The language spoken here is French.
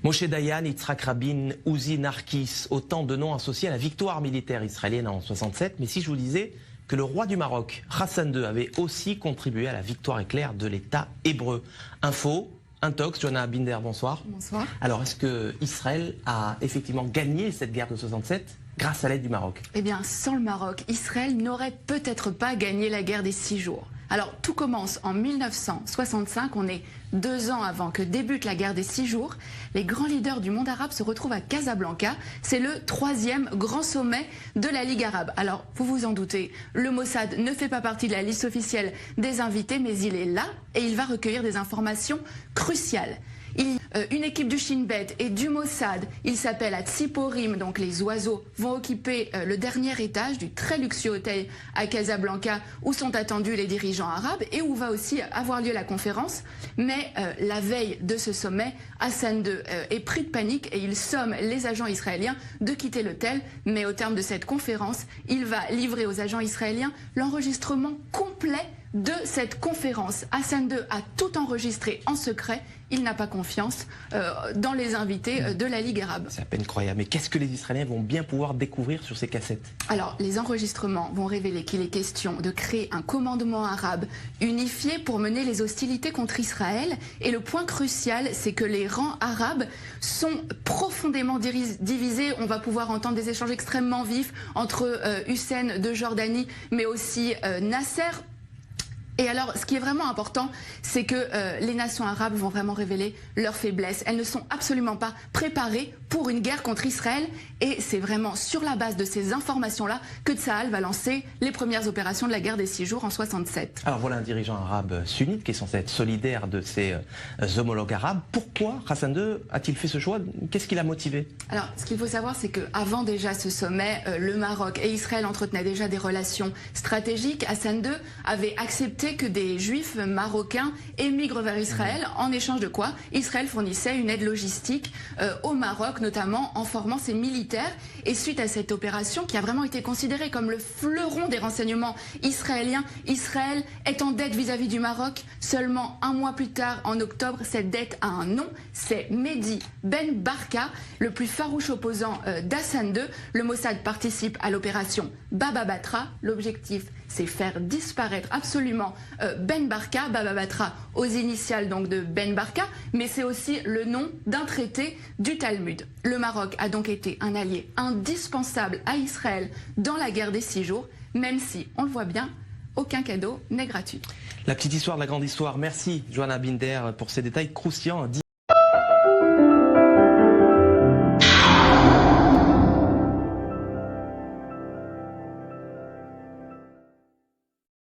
Moshe Dayan, Yitzhak Rabin, Uzi Narkis, autant de noms associés à la victoire militaire israélienne en 67. Mais si je vous disais que le roi du Maroc, Hassan II, avait aussi contribué à la victoire éclair de l'État hébreu. Info, Intox, Johanna Binder, bonsoir. Bonsoir. Alors, est-ce que Israël a effectivement gagné cette guerre de 67 grâce à l'aide du Maroc? Eh bien, sans le Maroc, Israël n'aurait peut-être pas gagné la guerre des 6 jours. Alors, tout commence en 1965, on est 2 ans avant que débute la guerre des 6 jours. Les grands leaders du monde arabe se retrouvent à Casablanca. C'est le 3e grand sommet de la Ligue arabe. Alors, vous vous en doutez, le Mossad ne fait pas partie de la liste officielle des invités, mais il est là et il va recueillir des informations cruciales. Il y a une équipe du Shin Bet et du Mossad, il s'appelle à Tsiporim, donc les oiseaux, vont occuper le dernier étage du très luxueux hôtel à Casablanca où sont attendus les dirigeants arabes et où va aussi avoir lieu la conférence. Mais la veille de ce sommet, Hassan II est pris de panique et il somme les agents israéliens de quitter l'hôtel. Mais au terme de cette conférence, il va livrer aux agents israéliens l'enregistrement complet de cette conférence. Hassan II a tout enregistré en secret. Il n'a pas confiance dans les invités de la Ligue arabe. C'est à peine croyable. Mais qu'est-ce que les Israéliens vont bien pouvoir découvrir sur ces cassettes? Alors, les enregistrements vont révéler qu'il est question de créer un commandement arabe unifié pour mener les hostilités contre Israël. Et le point crucial, c'est que les rangs arabes sont profondément divisés. On va pouvoir entendre des échanges extrêmement vifs entre Hussein de Jordanie, mais aussi Nasser. Et alors, ce qui est vraiment important, c'est que les nations arabes vont vraiment révéler leurs faiblesses. Elles ne sont absolument pas préparées pour une guerre contre Israël. Et c'est vraiment sur la base de ces informations-là que Tsahal va lancer les premières opérations de la guerre des 6 jours en 67. Alors voilà un dirigeant arabe sunnite qui est censé être solidaire de ses homologues arabes. Pourquoi Hassan II a-t-il fait ce choix? Qu'est-ce qui l'a motivé? Alors, ce qu'il faut savoir, c'est qu'avant déjà ce sommet, le Maroc et Israël entretenaient déjà des relations stratégiques. Hassan II avait accepté que des juifs marocains émigrent vers Israël, en échange de quoi Israël fournissait une aide logistique au Maroc, notamment en formant ses militaires. Et suite à cette opération, qui a vraiment été considérée comme le fleuron des renseignements israéliens, Israël est en dette vis-à-vis du Maroc. Seulement un mois plus tard, en octobre, cette dette a un nom, c'est Mehdi Ben Barka, le plus farouche opposant d'Hassan II. Le Mossad participe à l'opération Baba Batra. L'objectif, c'est faire disparaître absolument Ben Barka, Baba Batra aux initiales donc de Ben Barka, mais c'est aussi le nom d'un traité du Talmud. Le Maroc a donc été un allié indispensable à Israël dans la guerre des 6 jours, même si, on le voit bien, aucun cadeau n'est gratuit. La petite histoire de la grande histoire. Merci Johanna Binder pour ces détails croustillants.